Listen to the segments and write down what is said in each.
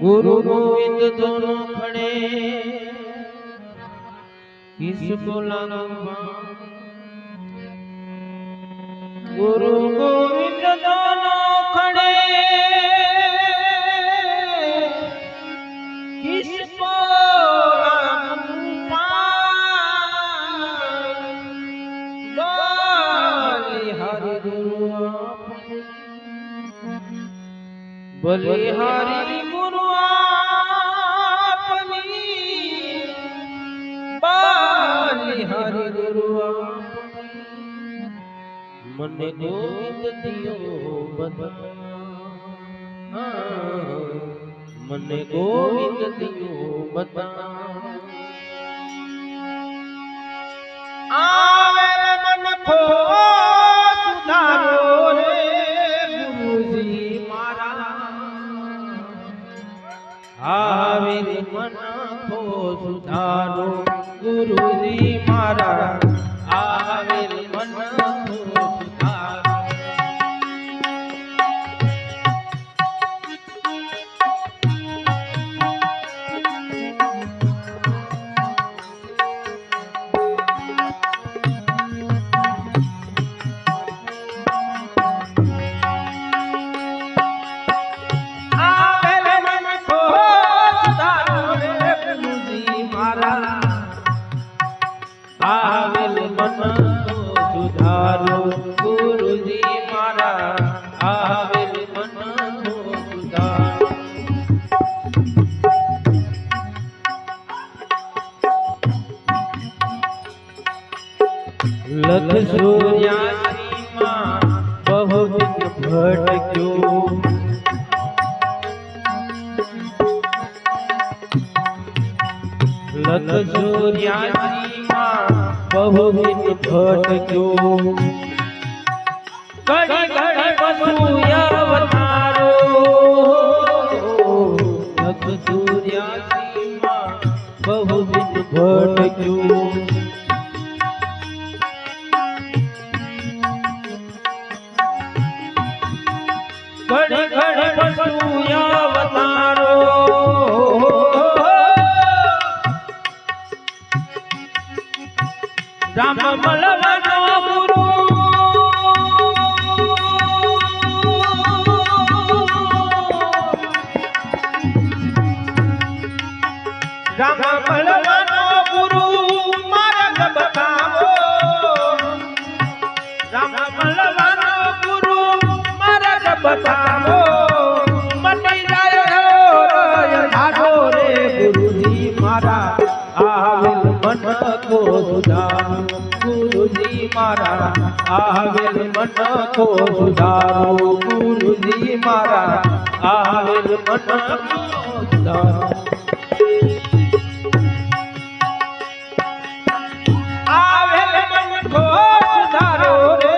गुरु गोविंद दोनों खड़े किसको लगवा। गुरु गोविंद दोनों खड़े किसको लगवा। बलिहारी गुरु बलिहारी गुरु आपनी बलिहारी गुरु मने गोविंद दियो बता। मने गोविंद दियो बता। आवे मन को सुधारो रे गुरुजी मारा। आवे मन को सुधारो गुरुजी मारा। आवे मन को सुधारो। आवेल मन को सुधारो गुरुजी मारा। आवेल मन को सुधारो। लख सूर्यासी मां बहु दिन भटक्यो। लख सूर्यासी बहु दिन भटक्यो। घड़ी घड़ी पशु अवतारो। लख सूर्यासी बहु दिन भटक्यो। घड़ी घड़ी पशु अवतारो। राम मलवानो गुरु राम मलवानो गुरु मार्ग बतावो। राम मलवानो गुरु मार्ग बतावो। मटी जायो ढाढो रे गुरुजी मारा। आवेल मन को सुधारो गुरुजी मारा। आवेल मन को सुधारो गुरुजी मारा। आवेल मन को सुधारो। आवेल मन को सुधारो रे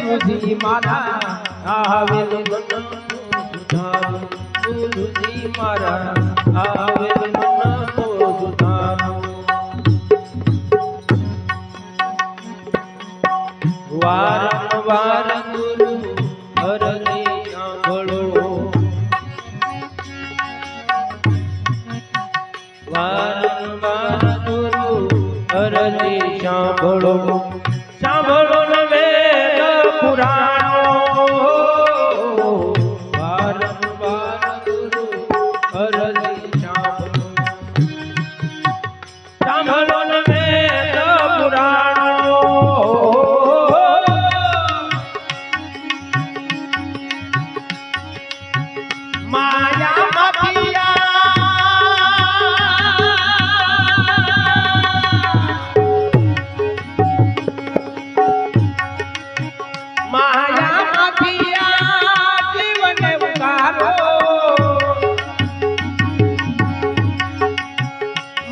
गुरुजी मारा। आवेल मन को सुधारो गुरुजी मारा। आवेल मन को सुधारो। वारंवार गुरु अरजी सांभळो। वारंवार गुरु अरजी सांभळो। सांभळो न वेद पुराणो। वारंवार गुरु अरजी सांभळो। सांभळो न वेद पुराणो। माया माफिया माया माफिया जीवन उतारो।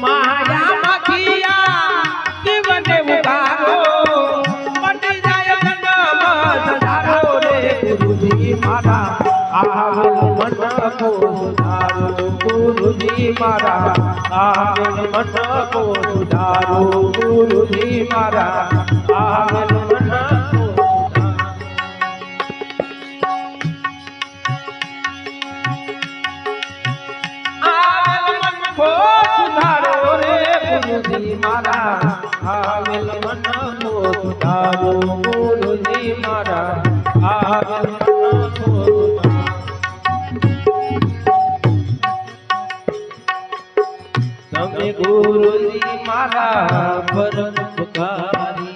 माया माफिया जीवन उतारो। मटी जाय जन्म सधारो रे गुरुजी मारा। आवेल मन को सुधारो गुरुजी मारा। आवेल मन को सुधारो गुरुजी मारा। आवेल मन को सुधारो। આવેલ મન ખો તમે ગુરુજી મારા પરમ ઉપકારી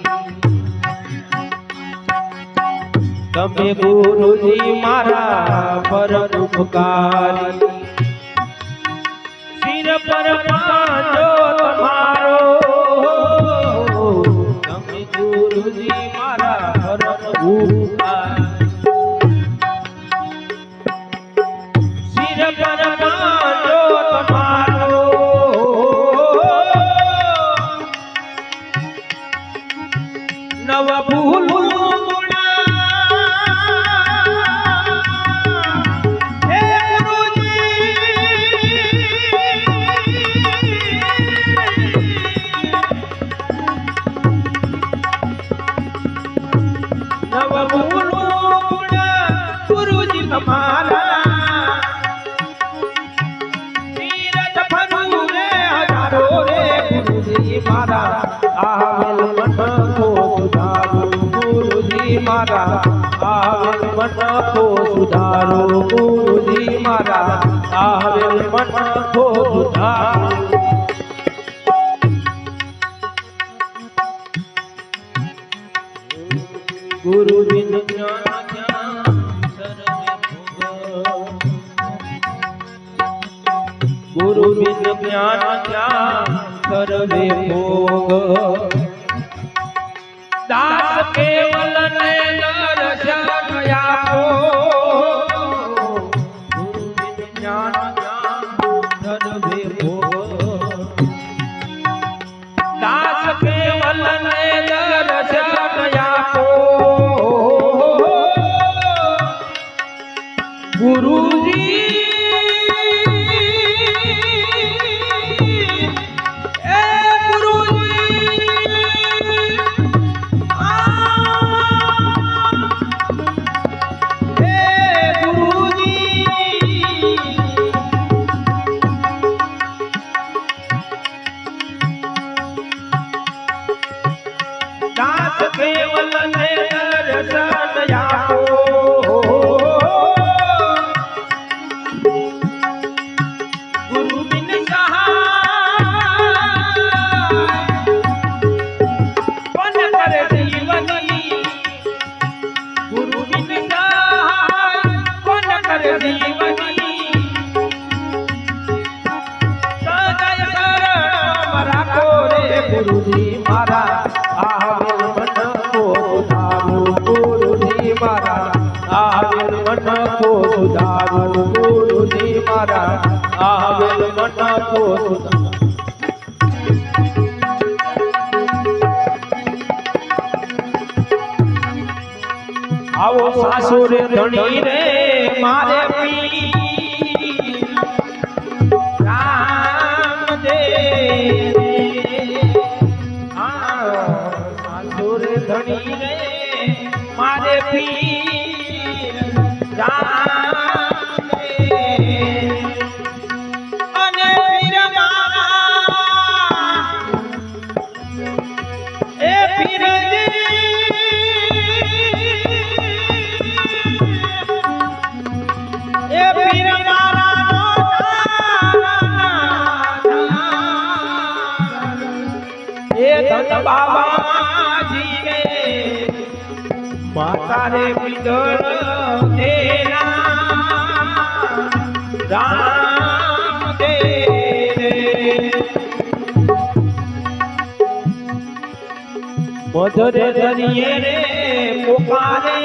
તમે ગુરુજી મારા પરમ ઉપકારી શિર પર પાંજો તમારો તમે ગુરુજી મારા પરમ ઉપકારી શિર પર પાંજો તમારો નવ ભૂલું ગુરુજી તમારા તીરથ ફરું રે હજારો રે ગુરુજી મારા આવેલ મન કો સુધારો ગુરુજી મારા આવેલ મન કો સુધારો ગુરુજી મારા આવેલ મન કો સુધારો ગુરુ બિન જ્ઞાન ગુરુ બિન જ્ઞાન જ્ઞાન સર્વે ભોગ દાસ કેવલ ને દર્શન આપો ગુરુ બિન જ્ઞાન જ્ઞાન સર્વે ભોગ દાસ કેવલ ને દર્શન આપો ગુરુજી દાસ કેવલ ને દર્શન આપો ગુરુ બિન સહાય કોન કરે જીવની ગુરુ બિન સહાય કોન કરે જીવની સદય શરણ રાખો રે ગુરુજી મારા આવેલ મન કો સુધારો ગુરુજી મારા આવેલ મન કો સુધારો ગુરુજી મારા આવેલ મન કો સુધારો આવો સાસુર ધણી રે મારે પી રામદેવ ધણી રે મારે પીર અને પીર મારા એ પીર એ પીર મારા એ ધન બાબા જીવે માતા રે પિદર તેના રામ દે મધરે દરિયે રે પોકારે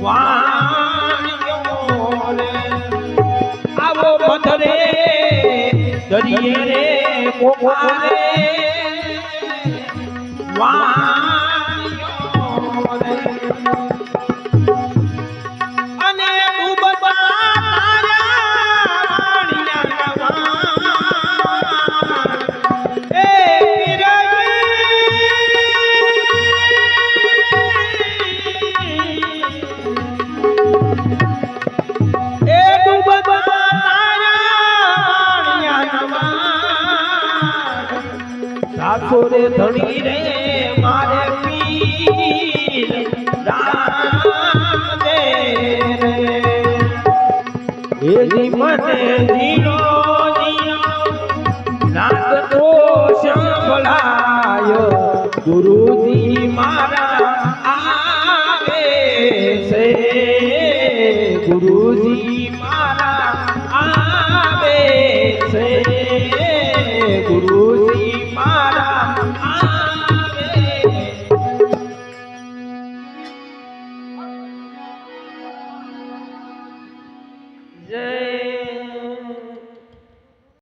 વાણિયો રે આવો મધરે દરિયે રે પોકારે વાણિયો રે અને ડૂબતા તારા વાણિયા એ સાસુરે ધણી રે મારે મને જીલો જીયો નાદ દોષ ભલાયો ગુરુજી મારા આવે છે ગુરુજી મારા આવે છે ગુરુજી મારા આવે જય